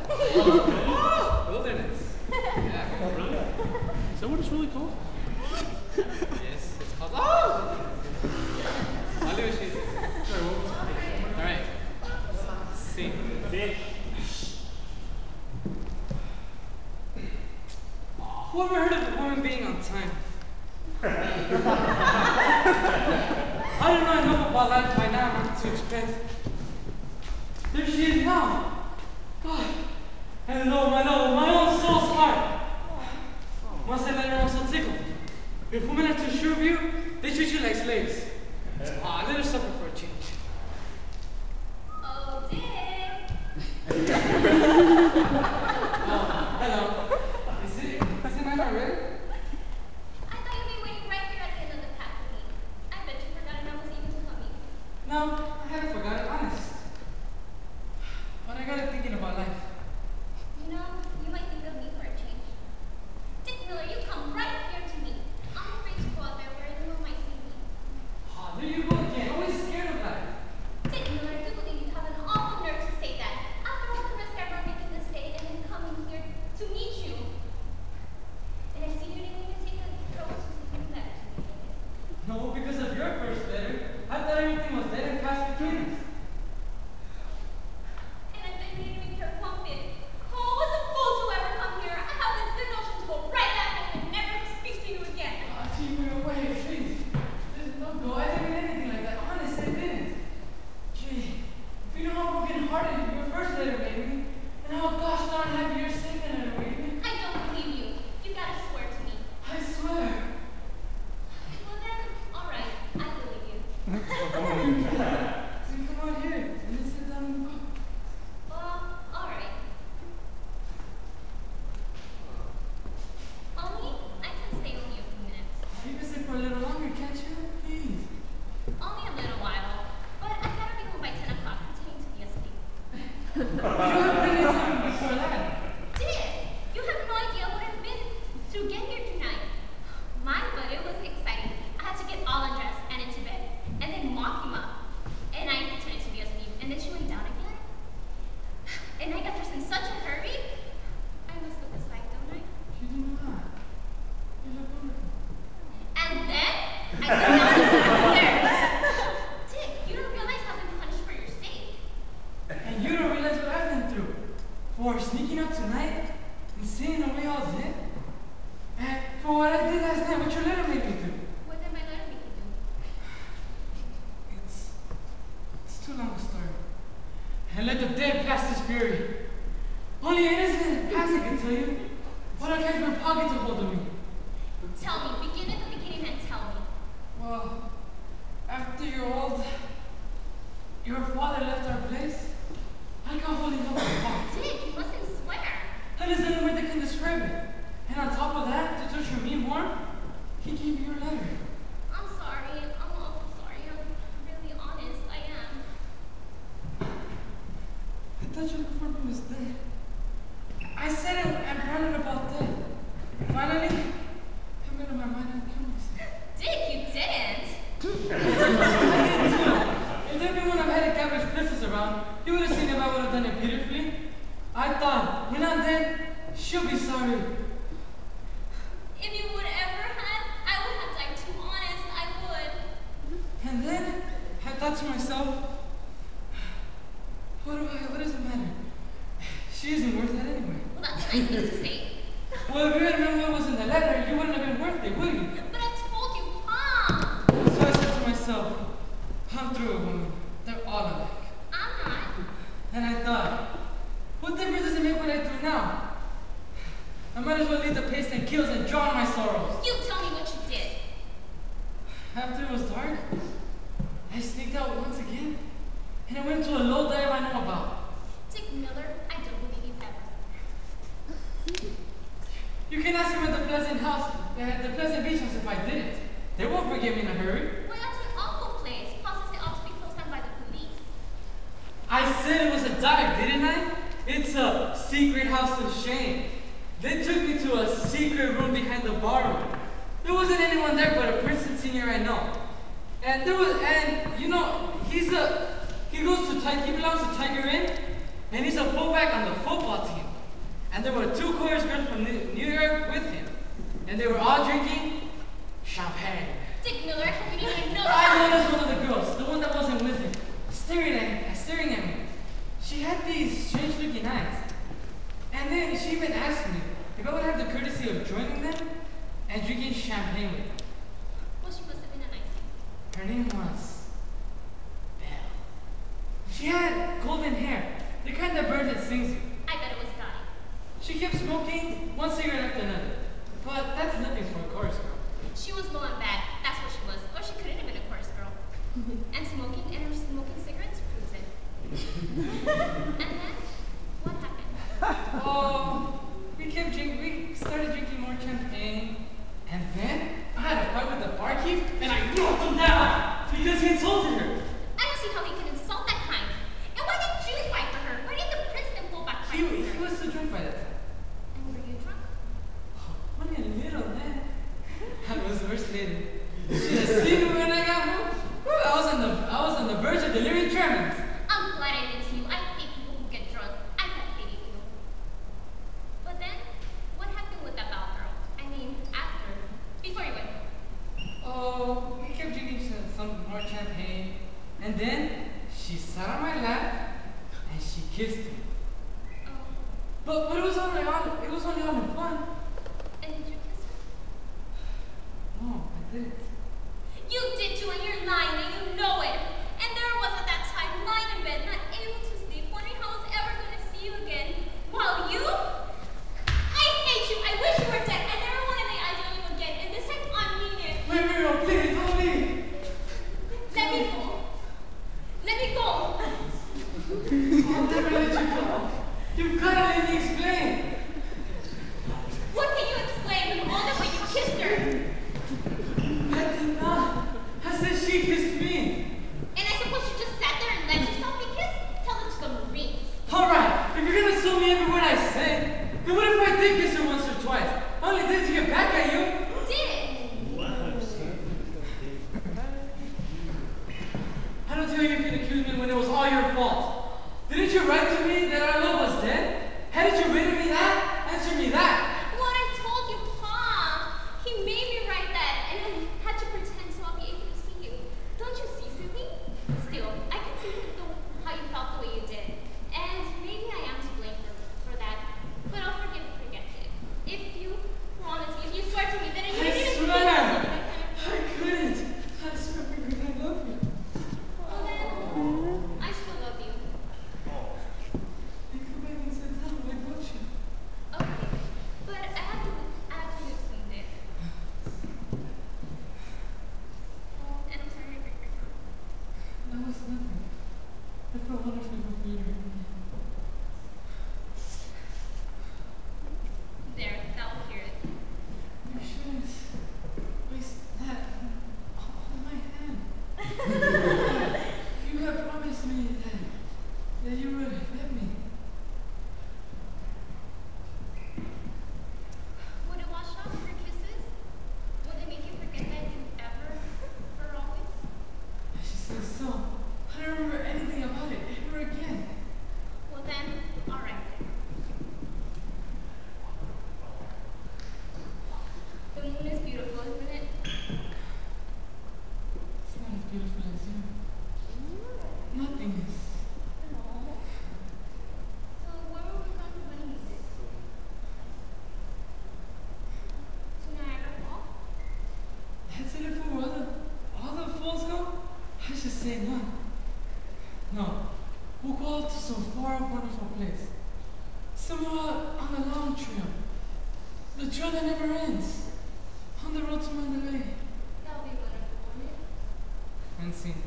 Wilderness. Yeah, really? Is that what it's really called? Yes, it's called. Oh! I'll do a sheet. Sorry, what was it? Alright. Sing. Who ever heard of a woman being on time? I don't know enough about life by now not to expect. There she is now. God. Hello, my own soul's heart. Must have let her also tickle. If women are too sure of you, they treat you like slaves. Aw, let her suffer for a change. Oh, Dick. Oh, hello. Is it 9 already? I thought you'd be waiting right here at the end of the path for me. I bet you forgot I was even coming. No, I haven't forgotten, honest. But I got it thinking about life. You know, you might think of me for a change. Dick Miller, you come right here to me. I'm afraid to go out there where anyone might see me. Ah, there you go again. Always scared of life. Dick Miller, I do believe you have an awful nerve to say that. After all the risk I've run making this day and then coming here to meet you. And I see you didn't even take the trouble to send me letter to me. No, because of your first letter, I thought everything was dead and past between us. And I've been meaning to care one bit. Oh, I was a fool to ever come here. I have this good notion to go right back home and never speak to you again. Ah, gee, wait, please. Don't go. I didn't mean anything like that. Honest, I didn't. Gee, if you know how broken-hearted your first letter made me, and how gosh darn happy your second letter made me. I don't believe you. You gotta swear to me. I swear. Well then, alright, I believe you. So come out here and let's sit down in the book. Well, alright. Only, I can stay with you a few minutes. You can sit for a little longer, can't you? Please. Only a little while. But I gotta be home by 10 o'clock, pretending to be asleep. You have plenty of time before that. Dick, you have no idea what I've been to get here tonight. But it was exciting. I had to get all undressed and into bed, and then mock him up. And I pretended to be asleep, and then she went down again. And I got dressed in such a hurry. I must look aside, don't I? You do not. You look wonderful. And then I went down the stairs. Dick, you don't realize I've been punished for your sake. And you don't realize what I've been through. For sneaking up tonight and seeing the way I was in. And for what I did last night, what your letter made me do. What did my letter make you do? It's too long a story. And let the dead pass this fury. Only an innocent passing can tell you what I catch my pocket to hold of me. Tell me, begin at the beginning and tell me. Well, after your father left our place, I got holding up my pocket. Dick, you mustn't swear. And there's no word that can describe it. And on top of that, to touch your mean more, he gave me your letter. I'm sorry. I'm awful sorry. I'm really honest. I am. I thought you looked for me was dead. I said it and prayed about death. Finally, I made up my mind and killed myself. Dick, you didn't. I did too. If everyone I've had a cabbage princess around, you would have seen if I would have done it beautifully. I thought, when I'm dead, she'll be sorry. If you would ever had, I would have died too honest. I would. And then I thought to myself, what does it matter? She isn't worth that anyway. Well, that's a nice thing to say. Well, if you had known what was in the letter, you wouldn't have been worth it, would you? But I told you, Mom. So I said to myself, I'm through with women. They're all alike. I'm not. And I thought, what difference does it make what I do now? I might as well leave the paste and kills and drown my sorrows. You tell me what you did. After it was dark, I sneaked out once again, and I went to a low dive I know about. Dick Miller, I don't believe you ever. You can ask him at the Pleasant House, at the Pleasant Beach House if I didn't. They won't forgive me in a hurry. Well, that's an awful place. Process it ought to be closed down by the police. I said it was a dive, didn't I? It's a secret house of shame. They took me to a secret room behind the barroom. There wasn't anyone there but a Princeton senior I know. And you know, he belongs to Tiger Inn, and he's a fullback on the football team. And there were two chorus girls from New York with him. And they were all drinking champagne. Dick Miller, how can you even know I that? noticed one of the girls, the one that wasn't with him, staring at me. She had these strange looking eyes. And then she even asked me if I would have the courtesy of joining them and drinking champagne with them. Well, she must have been a nice thing. Her name was Belle. She had golden hair, the kind of bird that sings you. I bet it was Dottie. She kept smoking one cigarette after another. But that's nothing for a chorus girl. She was low and bad. That's what she was. Or she couldn't have been a chorus girl. And her smoking cigarettes proves it. And then, what happened? Oh, we started drinking more champagne. And then I had a fight with the barkeep and I knocked him down because he insulted her. I don't see how he can insult that kind. And why did you fight for her? Why did the Princeton fullback fight for He her? was too drunk by that time. And were you drunk? Only a little, man. I was worse later. You should have seen me when I got home. Whew, I was on the verge of delirium tremens. I'm glad I didn't see you. I hate people who get drunk. I had hated you. But then, what happened with that Belle girl? I mean, after. Before you went home. Oh, we kept drinking some more champagne. And then she sat on my lap and she kissed me. Oh. But it was only all in fun. And did you kiss her? No, I didn't. You did too, and you're lying, and you know it. And there I was at that time, lying in bed, not able to sleep, wondering how I was ever going to see you again. While you? I hate you. I wish you were dead. I never want to lay eyes on you again. And this time, I mean it. Wait, Muriel, please, don't leave. Let me go. Let me go. I'll never let you go. You've got to let me explain. What can you explain from all the way you kissed her? I did not. I said she kissed me. And I suppose you just sat there and let yourself be kissed? Tell them to the Marines. All right, if you're gonna sue me every word I say, then what if I did kiss her once or twice? I only did it to get back at you. Did. I don't tell you you can accuse me when it was all your fault. Didn't you write to me that our love was dead? Hadn't you written me that? Answer me that. What I told you, Pa. He made me write that, and I had to pretend so I'll be able to see you. Don't you see, Sylvie? Still, I can see how you felt the way you did. And maybe I am to blame for that. But I'll forget it. If you promise me, if you swear to me, then you I didn't swear. that kind of I couldn't. I swear because I love you. Well then, I still love you. You come back and sit down, why don't you? Okay. But I have to move soon, Dick. Oh, and I'm sorry I break your heart. That was nothing. I felt wonderfully with you. There, that will hear it. You shouldn't waste that on my hand. You have promised me that you would let me. Would it wash off your kisses? Would it make you forget that you ever, for always? She says so. I don't remember anything about it ever again. Well then, alright then. The moon is beautiful, isn't it? It's not as beautiful as you. Nothing is. So where were we going when we did? To Niagara Falls? That's it for all the falls go? I should say none. No. We'll go out to some far wonderful place. Somewhere on the long trail. The trail that never ends. On the road to Mandalay. That would be wonderful, wouldn't it? Francine,